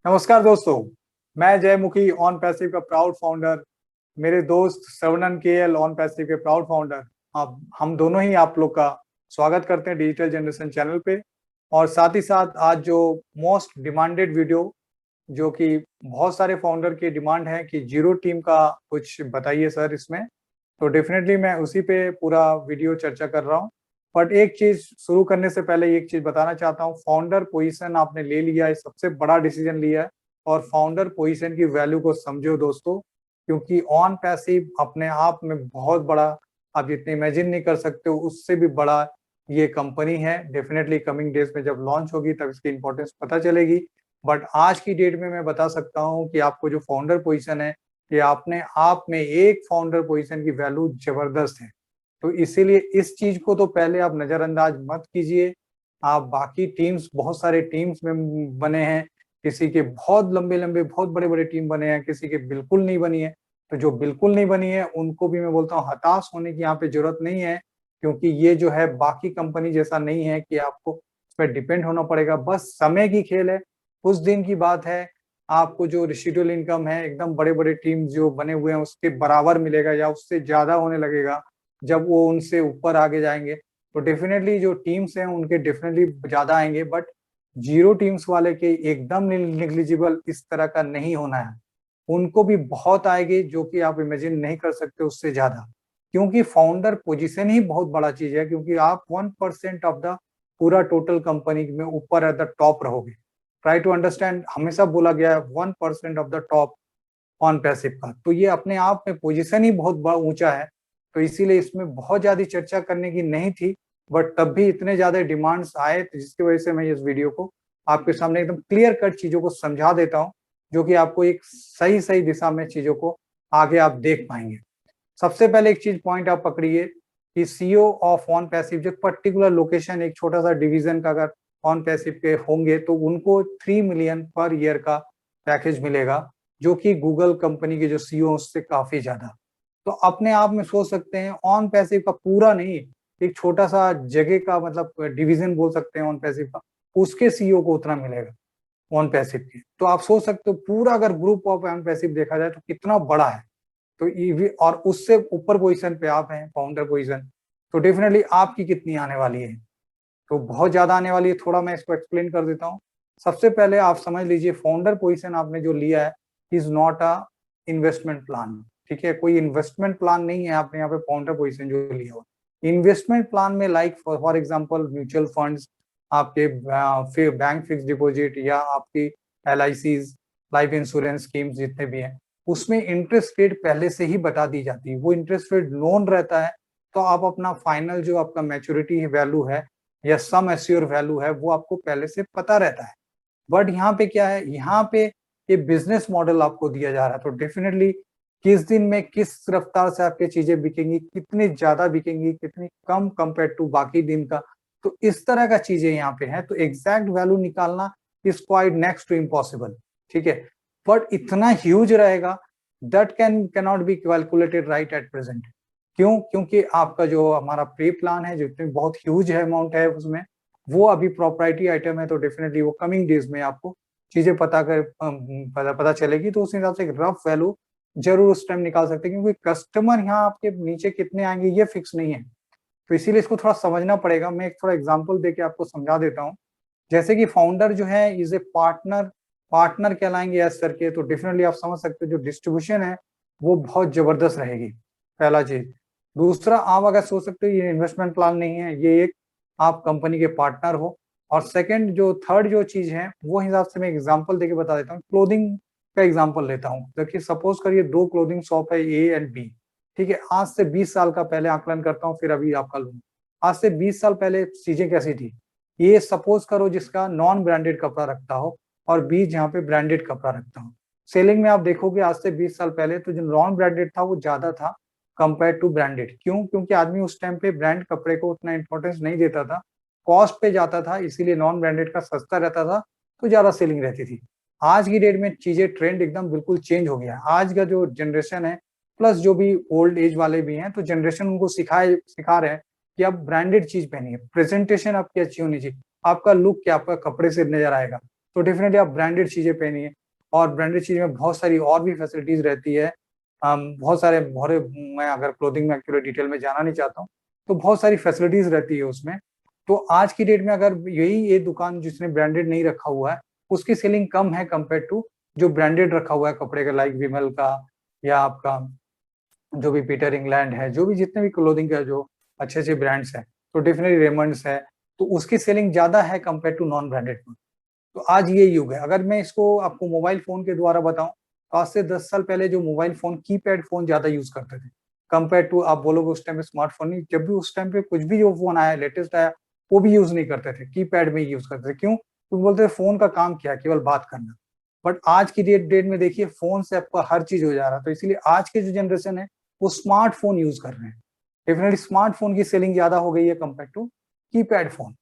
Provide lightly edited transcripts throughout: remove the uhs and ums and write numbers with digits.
नमस्कार दोस्तों, मैं जयमुखी ऑन पैसिव का प्राउड फाउंडर, मेरे दोस्त श्रवणन केएल ऑन पैसिव के प्राउड फाउंडर। अब हम दोनों ही आप लोग का स्वागत करते हैं डिजिटल जनरेशन चैनल पे। और साथ ही साथ आज जो मोस्ट डिमांडेड वीडियो, जो कि बहुत सारे फाउंडर की डिमांड है कि जीरो टीम का कुछ बताइए सर इसमें, तो डेफिनेटली मैं उसी पे पूरा वीडियो चर्चा कर रहा हूँ। बट एक चीज शुरू करने से पहले एक चीज बताना चाहता हूँ, फाउंडर पोजीशन आपने ले लिया है, सबसे बड़ा डिसीजन लिया है। और फाउंडर पोजीशन की वैल्यू को समझो दोस्तों, क्योंकि ऑन पैसिव अपने आप में बहुत बड़ा, आप जितने इमेजिन नहीं कर सकते हो उससे भी बड़ा ये कंपनी है। डेफिनेटली कमिंग डेज में जब लॉन्च होगी तब इसकी इंपॉर्टेंस पता चलेगी। बट आज की डेट में मैं बता सकता हूँ कि आपको जो फाउंडर पोजीशन है, ये अपने आप में एक फाउंडर पोजीशन की वैल्यू जबरदस्त है। तो इसीलिए इस चीज को तो पहले आप नजरअंदाज मत कीजिए। आप बाकी टीम्स, बहुत सारे टीम्स में बने हैं, किसी के बहुत लंबे लंबे बहुत बड़े बड़े टीम बने हैं, किसी के बिल्कुल नहीं बनी है। तो जो बिल्कुल नहीं बनी है उनको भी मैं बोलता हूँ हताश होने की यहाँ पे जरूरत नहीं है, क्योंकि ये जो है बाकी कंपनी जैसा नहीं है कि आपको उस पर डिपेंड होना पड़ेगा। बस समय की खेल है, कुछ दिन की बात है। आपको जो रेसिडुअल इनकम है एकदम बड़े बड़े टीम जो बने हुए हैं उसके बराबर मिलेगा या उससे ज्यादा होने लगेगा जब वो उनसे ऊपर आगे जाएंगे। तो डेफिनेटली जो टीम्स हैं उनके डेफिनेटली ज्यादा आएंगे, बट जीरो टीम्स वाले के एकदम निग्लिजिबल इस तरह का नहीं होना है। उनको भी बहुत आएगी, जो कि आप इमेजिन नहीं कर सकते उससे ज्यादा, क्योंकि फाउंडर पोजीशन ही बहुत बड़ा चीज है। क्योंकि आप 1% ऑफ द पूरा टोटल कंपनी में ऊपर एट द टॉप रहोगे। ट्राई टू अंडरस्टैंड, हमेशा बोला गया है 1% of the top on passive का, तो ये अपने आप में पोजीशन ही बहुत बड़ा ऊंचा है। तो इसीलिए इसमें बहुत ज्यादा चर्चा करने की नहीं थी, बट तब भी इतने ज्यादा डिमांड्स आए तो जिसकी वजह से मैं इस वीडियो को आपके सामने एकदम क्लियर कट चीजों को समझा देता हूँ, जो कि आपको एक सही सही दिशा में चीजों को आगे आप देख पाएंगे। सबसे पहले एक चीज पॉइंट आप पकड़िए कि सीईओ ऑफ ऑन पैसिव, जो पर्टिकुलर लोकेशन, एक छोटा सा डिवीजन का अगर ऑन पैसिव के होंगे तो उनको 3 मिलियन पर ईयर का पैकेज मिलेगा, जो कि गूगल कंपनी के जो सीईओ उससे काफी ज्यादा। तो अपने आप में सोच सकते हैं ऑन पैसिव का पूरा नहीं, एक छोटा सा जगह का मतलब डिवीजन बोल सकते हैं ऑन पैसिव का, उसके सीईओ को उतना मिलेगा ऑन पैसिव के। तो आप सोच सकते हो पूरा अगर ग्रुप ऑफ ऑन पैसिव देखा जाए तो कितना बड़ा है। तो और उससे ऊपर पोजीशन पे आप हैं, फाउंडर पोजीशन, तो डेफिनेटली आपकी कितनी आने वाली है, तो बहुत ज्यादा आने वाली है। थोड़ा मैं इसको एक्सप्लेन कर देता हूँ। सबसे पहले आप समझ लीजिए, फाउंडर पोजीशन आपने जो लिया है is not a investment plan. ठीक है, कोई इन्वेस्टमेंट प्लान नहीं है आपने यहाँ पे फाउंडर पोजीशन जो लिया हो। इन्वेस्टमेंट प्लान में like for example mutual funds, आपके बैंक फिक्स डिपॉजिट, या आपकी LICs, लाइफ इंश्योरेंस स्कीम्स जितने भी हैं, उसमें इंटरेस्ट रेट पहले से ही बता दी जाती है। वो इंटरेस्ट रेट नोन रहता है, तो आप अपना फाइनल जो आपका मैच्योरिटी वैल्यू है या सम एश्योर वैल्यू है वो आपको पहले से पता रहता है। बट यहाँ पे क्या है, यहाँ पे ये बिजनेस मॉडल आपको दिया जा रहा है। तो डेफिनेटली किस दिन में किस रफ्तार से आपकी चीजें बिकेंगी, कितनी ज्यादा बिकेंगी, कितनी कम कंपेयर टू बाकी दिन का, तो इस तरह का चीजें यहाँ पे है। तो एग्जैक्ट वैल्यू निकालना is quite next to impossible. ठीक है, बट इतना ह्यूज रहेगा that cannot be calculated right at present. क्यों? क्योंकि आपका जो हमारा प्री प्लान है, जितनी बहुत ह्यूज है अमाउंट है उसमें, वो अभी प्रॉपर्टी आइटम है। तो डेफिनेटली वो कमिंग डेज में आपको चीजें पता चलेगी, तो उस हिसाब से एक रफ वैल्यू जरूर उस टाइम निकाल सकते हैं, क्योंकि कस्टमर यहाँ आपके नीचे कितने आएंगे ये फिक्स नहीं है। तो इसीलिए इसको थोड़ा समझना पड़ेगा। मैं एक थोड़ा एग्जांपल देके आपको समझा देता हूँ। जैसे कि फाउंडर जो है इज ए पार्टनर, पार्टनर कहलाएंगे एज करके, तो डेफिनेटली आप समझ सकते हो जो डिस्ट्रीब्यूशन है वो बहुत जबरदस्त रहेगी, पहला चीज। दूसरा, आप अगर सोच सकते हो ये इन्वेस्टमेंट प्लान नहीं है, ये एक आप कंपनी के पार्टनर हो। और सेकंड जो थर्ड जो चीज है वो हिसाब से मैं एग्जांपल देके बता देता हूँ। क्लोथिंग का एग्जांपल लेता हूँ। देखिए सपोज करिए 2 क्लोथिंग शॉप है, A एंड B। ठीक है, आज से 20 साल का पहले आकलन करता हूँ, फिर अभी आपका लूंगा। आज से 20 साल पहले चीजें कैसी थी, ये सपोज करो जिसका नॉन ब्रांडेड कपड़ा रखता हो और B जहाँ पे ब्रांडेड कपड़ा रखता हो। सेलिंग में आप देखोगे आज से 20 साल पहले तो जो नॉन ब्रांडेड था वो ज्यादा था कंपेयर टू ब्रांडेड। क्यों? क्योंकि आदमी उस टाइम पे ब्रांड कपड़े को उतना इंपॉर्टेंस नहीं देता था, कॉस्ट पे जाता था, इसीलिए नॉन ब्रांडेड का सस्ता रहता था तो ज्यादा सेलिंग रहती थी। आज की डेट में चीजें ट्रेंड एकदम बिल्कुल चेंज हो गया है। आज का जो जनरेशन है, प्लस जो भी ओल्ड एज वाले भी हैं, तो जनरेशन उनको सिखा रहे हैं कि आप ब्रांडेड चीज पहनिए, प्रेजेंटेशन आपकी अच्छी होनी चाहिए, आपका लुक क्या आपका कपड़े से नजर आएगा। तो डेफिनेटली आप ब्रांडेड चीजें पहनिए, और ब्रांडेड चीज में बहुत सारी और भी फैसिलिटीज रहती है। बहुत सारे मैं अगर क्लोथिंग में एक्चुअली डिटेल में जाना नहीं चाहता हूँ, तो बहुत सारी फैसिलिटीज रहती है उसमें। तो आज की डेट में अगर यही ये दुकान जिसने ब्रांडेड नहीं रखा हुआ है, उसकी सेलिंग कम है कंपेयर टू जो ब्रांडेड रखा हुआ है कपड़े का, लाइक विमल का, या आपका जो भी पीटर इंग्लैंड है, जो भी जितने भी क्लोथिंग का जो अच्छे अच्छे ब्रांड्स हैं, तो डेफिनेटली रेमंड्स है, तो उसकी सेलिंग ज्यादा है कंपेयर टू नॉन ब्रांडेड। तो आज ये युग है। अगर मैं इसको आपको मोबाइल फोन के द्वारा बताऊं, तो आज से 10 साल पहले जो मोबाइल फोन कीपैड फोन ज्यादा यूज करते थे कंपेयर टू, आप बोलोगे उस टाइम पे स्मार्टफोन नहीं, जब भी उस टाइम पे कुछ भी जो फोन आया लेटेस्ट आया, वो भी यूज नहीं करते थे, कीपैड में यूज करते थे। क्यों? क्योंकि बोलते थे फोन का काम क्या है, केवल बात करना। बट आज की डेट में देखिए, फोन से आपका हर चीज हो जा रहा है। तो इसीलिए आज के जो जनरेशन है वो स्मार्टफोन यूज कर रहे हैं। डेफिनेटली स्मार्टफोन की सेलिंग ज्यादा हो गई है कंपेयर टू कीपैड फोन।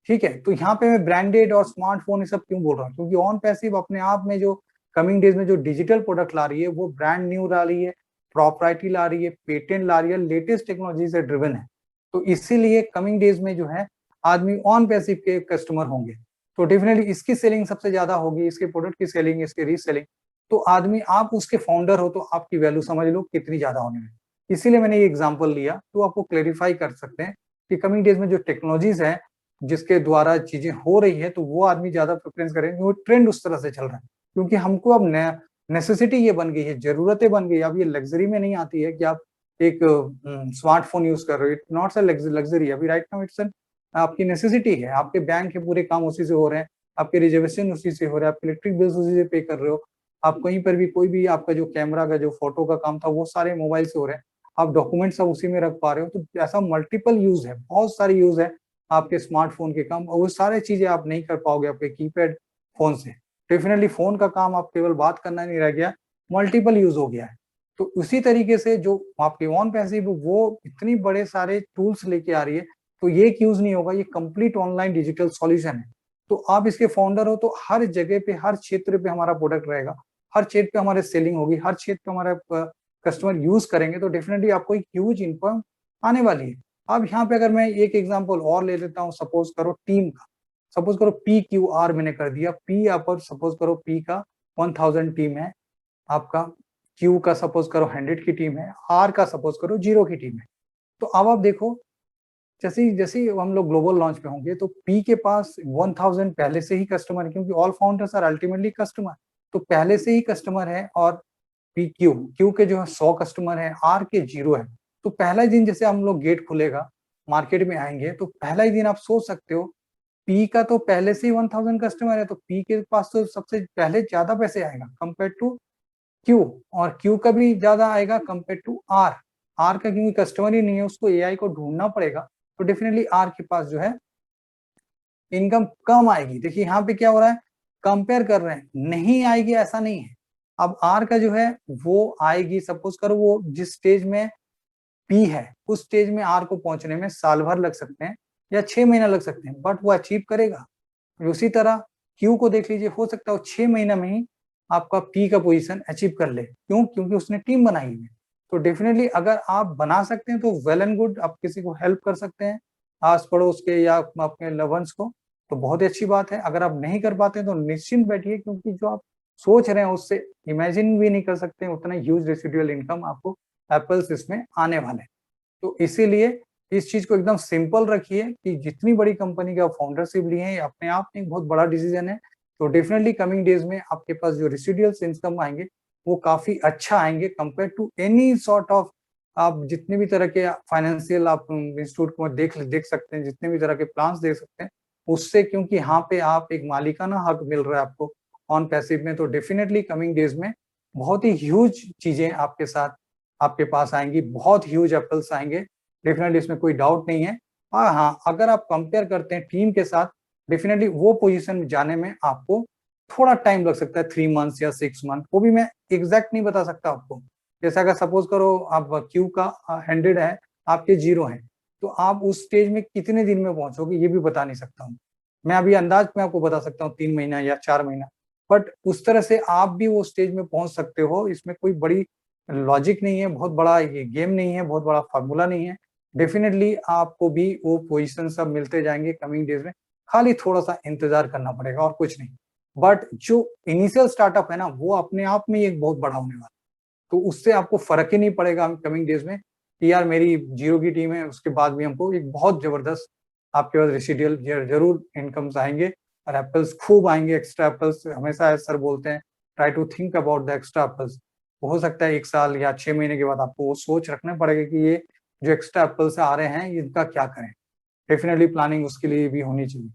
ठीक है, तो यहाँ पे मैं ब्रांडेड और स्मार्टफोन ये सब क्यों बोल रहा हूँ? क्योंकि ऑन पैसिव अपने आप में जो कमिंग डेज में जो डिजिटल प्रोडक्ट ला रही है, वो ब्रांड न्यू ला रही है, प्रॉपर्टी ला रही है, पेटेंट ला रही है, लेटेस्ट टेक्नोलॉजी से ड्रिवन है। तो इसीलिए कमिंग डेज में जो है आदमी ऑन पैसिव के कस्टमर होंगे। तो डेफिनेटली इसकी सेलिंग सबसे ज्यादा होगी, इसके प्रोडक्ट की सेलिंग, इसके रीसेलिंग। तो आदमी, आप उसके फाउंडर हो तो आपकी वैल्यू समझ लो कितनी ज्यादा होने में। इसीलिए मैंने ये एग्जाम्पल लिया, तो आपको क्लेरिफाई कर सकते हैं कि कमिंग डेज में जो टेक्नोलॉजीज है जिसके द्वारा चीजें हो रही है, तो वो आदमी ज्यादा प्रेफरेंस करेंगे, वो ट्रेंड उस तरह से चल रहा है। क्योंकि हमको अब नेसेसिटी ये बन गई है, जरूरतें बन गई। अब ये लग्जरी में नहीं आती है कि आप एक स्मार्टफोन यूज कर रहे हो, इट नॉट अ लग्जरी, अभी राइट नाउ इट्स आपकी नेसेसिटी है। आपके बैंक के पूरे काम उसी से हो रहे हैं, आपके रिजर्वेशन उसी से हो रहे हैं, आप इलेक्ट्रिक बिल्स उसी से पे कर रहे हो, आप कहीं पर भी कोई भी आपका जो कैमरा का जो फोटो का काम था वो सारे मोबाइल से हो रहे हैं, आप डॉक्यूमेंट सब उसी में रख पा रहे हो। तो ऐसा मल्टीपल यूज है, बहुत सारे यूज है आपके स्मार्टफोन के काम, और वो सारे चीजें आप नहीं कर पाओगे आपके कीपैड फोन से। डेफिनेटली फोन का काम आप केवल बात करना नहीं रह गया, मल्टीपल यूज हो गया है। तो उसी तरीके से जो आपके ऑन पैसिव वो इतनी बड़े सारे टूल्स लेके आ रही है, तो ये एक यूज नहीं होगा, ये कंप्लीट ऑनलाइन डिजिटल सॉल्यूशन है। तो आप इसके फाउंडर हो, तो हर जगह पे, हर क्षेत्र पे हमारा प्रोडक्ट रहेगा, हर क्षेत्र पे हमारे सेलिंग होगी, हर क्षेत्र पे हमारा कस्टमर यूज करेंगे, तो डेफिनेटली आपको एक ह्यूज इनकम आने वाली है। अब यहाँ पे अगर मैं एक एग्जांपल और ले लेता हूँ, सपोज करो टीम का, सपोज करो PQR मैंने कर दिया, पी यहाँ पर सपोज करो पी का 1000 टीम है आपका, क्यू का सपोज करो 100 की टीम है, आर का सपोज करो 0 की टीम है। तो अब आप देखो, जैसे जैसे हम लोग ग्लोबल लॉन्च पे होंगे, तो पी के पास 1000 पहले से ही कस्टमर है, क्योंकि all founders are ultimately customer, तो पहले से ही कस्टमर है। और क्यू के जो है 100 कस्टमर है, आर के 0 है। तो पहला दिन जैसे हम लोग गेट खुलेगा, मार्केट में आएंगे, तो पहला ही दिन आप सोच सकते हो, पी का तो पहले से ही 1000 कस्टमर है, तो पी के पास तो सबसे पहले ज्यादा पैसे आएगा कंपेयर टू क्यू, और क्यू का भी ज्यादा आएगा कंपेयर टू आर। आर का क्योंकि कस्टमर ही नहीं है, उसको एआई को ढूंढना पड़ेगा, तो डेफिनेटली आर के पास जो है इनकम कम आएगी। देखिए यहाँ पे क्या हो रहा है, कंपेयर कर रहे हैं, नहीं आएगी ऐसा नहीं है। अब आर का जो है वो आएगी, सपोज करो वो जिस स्टेज में पी है, उस स्टेज में आर को पहुंचने में साल भर लग सकते हैं या 6 महीना लग सकते हैं, बट वो अचीव करेगा। उसी तरह क्यू को देख लीजिए, हो सकता है वो 6 महीना में ही आपका पी का पोजीशन अचीव कर ले। क्यों? क्योंकि उसने टीम बनाई है। तो डेफिनेटली अगर आप बना सकते हैं तो वेल एंड गुड, आप किसी को हेल्प कर सकते हैं, आस पड़ोस के या अपने लवंस को, तो बहुत ही अच्छी बात है। अगर आप नहीं कर पाते तो निश्चिंत बैठिए, क्योंकि जो आप सोच रहे हैं उससे इमेजिन भी नहीं कर सकते उतना ह्यूज रेसिडुअल इनकम आपको एप्पल्स इसमें आने वाले। तो इसीलिए इस चीज को एकदम सिंपल रखिए कि जितनी बड़ी कंपनी का फाउंडरशिप लिए हैं, ये अपने आप में एक बहुत बड़ा डिसीजन है। तो डेफिनेटली कमिंग डेज में आपके पास जो रेसिडुअल्स इनकम आएंगे वो काफी अच्छा आएंगे compare to any sort of, आप जितने भी तरह के फाइनेंशियल आप इंस्टीट्यूट को देख सकते हैं, जितने भी तरह के प्लान्स देख सकते हैं उससे, क्योंकि यहाँ पे आप एक मालिकाना हक मिल रहा है आपको ऑन पैसिव में। तो डेफिनेटली कमिंग डेज में बहुत ही ह्यूज चीजें आपके साथ आपके पास आएंगी, बहुत ह्यूज एप्पल्स आएंगे, डेफिनेटली इसमें कोई डाउट नहीं है। और हाँ, अगर आप कंपेयर करते हैं टीम के साथ, डेफिनेटली वो पोजीशन में जाने में आपको थोड़ा टाइम लग सकता है, 3 मंथ्स या 6 मंथ, वो भी मैं एग्जैक्ट नहीं बता सकता आपको। जैसे अगर सपोज करो आप क्यू का 100 है, आपके 0 है, तो आप उस स्टेज में कितने दिन में पहुंचोगे ये भी बता नहीं सकता हूँ। मैं अभी अंदाज में आपको बता सकता हूँ 3 महीना या 4 महीना, बट उस तरह से आप भी वो स्टेज में पहुंच सकते हो। इसमें कोई बड़ी लॉजिक नहीं है, बहुत बड़ा ये गेम नहीं है, बहुत बड़ा फार्मूला नहीं है। डेफिनेटली आपको भी वो पोजीशन सब मिलते जाएंगे कमिंग डेज में, खाली थोड़ा सा इंतजार करना पड़ेगा और कुछ नहीं। बट जो इनिशियल स्टार्टअप है ना, वो अपने आप में ही एक बहुत बड़ा होने वाला है। तो उससे आपको फर्क ही नहीं पड़ेगा कमिंग डेज में कि यार मेरी 0 की टीम है, उसके बाद भी हमको एक बहुत जबरदस्त आपके पास रेसिडुअल जरूर इनकम्स आएंगे और एप्पल्स खूब आएंगे, एक्स्ट्रा एप्पल्स। हमेशा सर बोलते हैं try to think about the extra apples. हो सकता है 1 साल या 6 महीने के बाद आपको वो सोच रखना पड़ेगा कि ये जो एक्स्ट्रा एप्पल्स आ रहे हैं इनका क्या करें। डेफिनेटली प्लानिंग उसके लिए भी होनी चाहिए।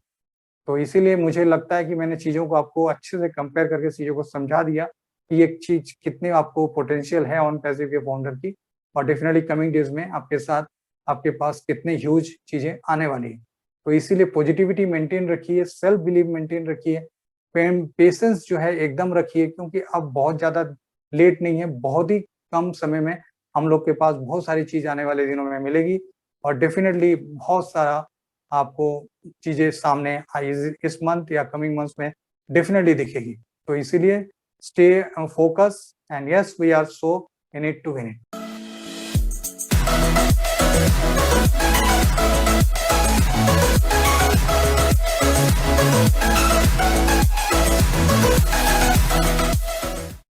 तो इसीलिए मुझे लगता है कि मैंने चीज़ों को आपको अच्छे से कंपेयर करके चीज़ों को समझा दिया कि एक चीज़ कितने आपको पोटेंशियल है ऑन पैसिव के फाउंडर की, और डेफिनेटली कमिंग डेज में आपके साथ आपके पास कितने ह्यूज चीज़ें आने वाली हैं। तो इसीलिए पॉजिटिविटी मेंटेन रखिए, सेल्फ बिलीव मेंटेन रखिए, पेशेंस जो है एकदम रखिए, क्योंकि अब बहुत ज़्यादा लेट नहीं है, बहुत ही कम समय में हम लोग के पास बहुत सारी चीज़ आने वाले दिनों में मिलेगी और डेफिनेटली बहुत सारा आपको चीज़ें सामने इस मंथ या कमिंग मंथ्स में डेफिनेटली दिखेगी। तो इसीलिए stay focus and yes we are so in it to win it.